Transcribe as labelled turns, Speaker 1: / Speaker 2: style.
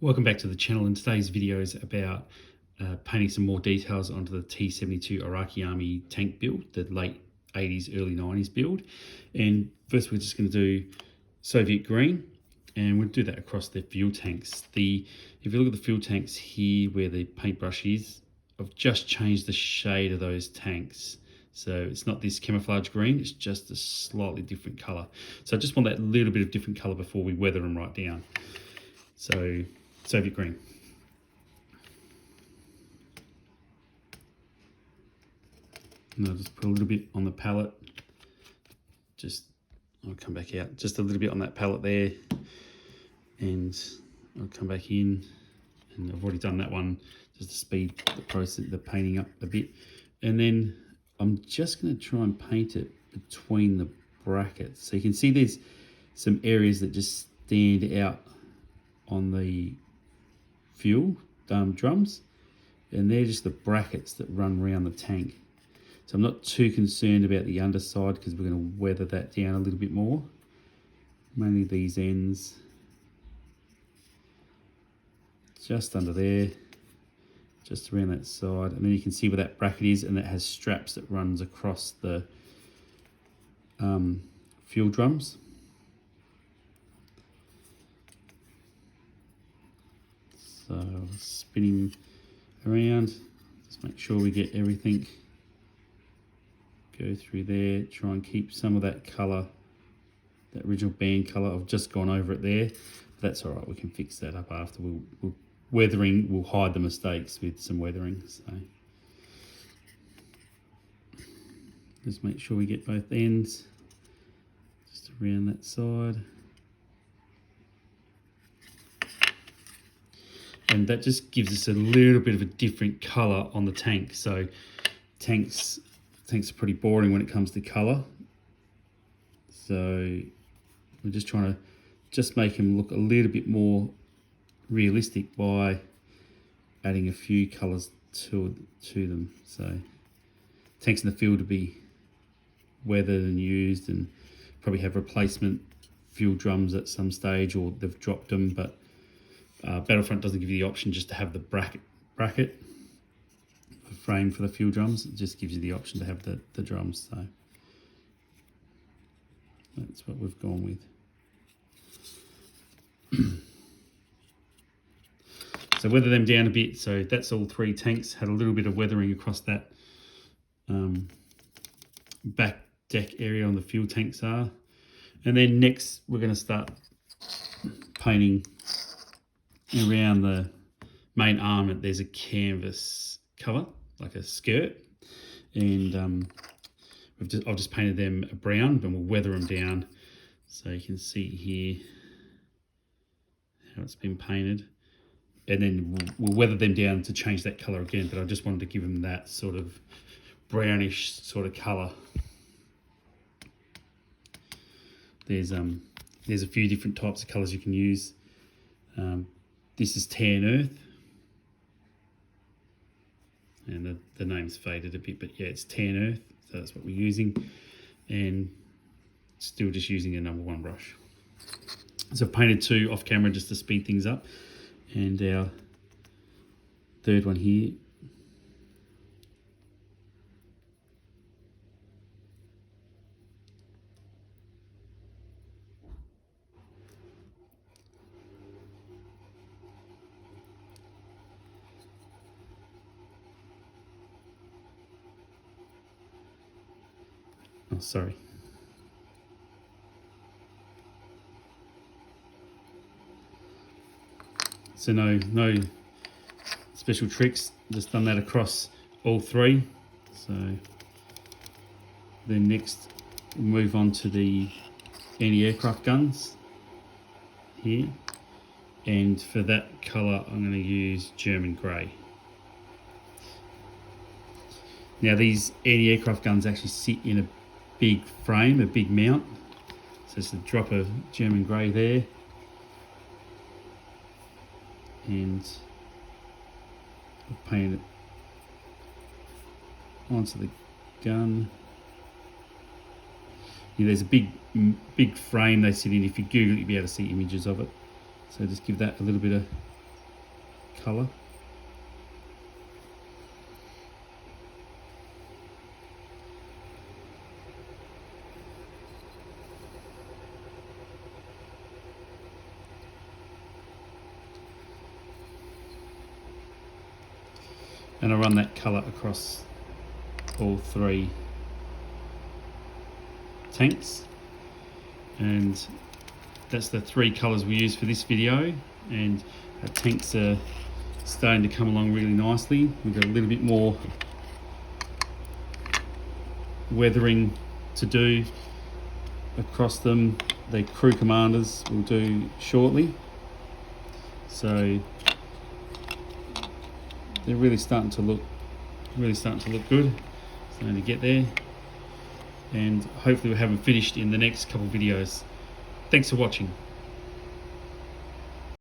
Speaker 1: Welcome back to the channel, and today's video is about painting some more details onto the T-72 Iraqi Army tank build, the late 80s, early 90s build. And first we're just going to do Soviet green, and we'll do that across the fuel tanks. If you look at the fuel tanks here where the paintbrush is, I've just changed the shade of those tanks. So it's not this camouflage green, it's just a slightly different colour. So I just want that little bit of different colour before we weather them right down. So Soviet green. And I'll just put a little bit on the palette. I'll come back out, just a little bit on that palette there. And I'll come back in, and I've already done that one just to speed the process, the painting up a bit. And then I'm just going to try and paint it between the brackets. So you can see there's some areas that just stand out on the fuel drums, and they're just the brackets that run around the tank. So I'm not too concerned about the underside because we're going to weather that down a little bit more. Mainly these ends, just under there, just around that side, and then you can see where that bracket is, and that has straps that runs across the fuel drums. So spinning around, just make sure we get everything go through there. Try and keep some of that colour, that original band colour. I've just gone over it there. That's all right, we can fix that up after. Weathering will hide the mistakes with some weathering. So just make sure we get both ends, just around that side. And that just gives us a little bit of a different colour on the tank. So tanks are pretty boring when it comes to colour. So we're just trying to just make them look a little bit more realistic by adding a few colours to them. So tanks in the field to be weathered and used, and probably have replacement fuel drums at some stage, or they've dropped them, but Battlefront doesn't give you the option just to have the bracket frame for the fuel drums. It just gives you the option to have the drums. So that's what we've gone with. So weather them down a bit. So that's all three tanks. Had a little bit of weathering across that back deck area on the fuel tanks are. And then next we're going to start painting around the main armament. There's a canvas cover, like a skirt, and I've just painted them a brown, and we'll weather them down so you can see here how it's been painted, and then we'll weather them down to change that colour again. But I just wanted to give them that sort of brownish sort of colour. There's a few different types of colours you can use. This is tan earth, and the name's faded a bit, but yeah, it's tan earth, so that's what we're using, and still just using a #1 brush. So I've painted two off camera just to speed things up, and our third one here. Oh, sorry. So no special tricks, just done that across all three. So then next we'll move on to the anti-aircraft guns here, and for that colour I'm going to use German grey. Now these anti-aircraft guns actually sit in a big frame, a big mount, so it's a drop of German grey there, and I've painted it onto the gun. Yeah, there's a big frame they sit in. If you Google it, you'll be able to see images of it. So just give that a little bit of colour. And I run that colour across all 3 tanks, and that's the 3 colours we use for this video. And our tanks are starting to come along really nicely. We've got a little bit more weathering to do across them. The crew commanders will do shortly, so they're really starting to look good. Starting to get there, and hopefully we'll have them finished in the next couple of videos. Thanks for watching.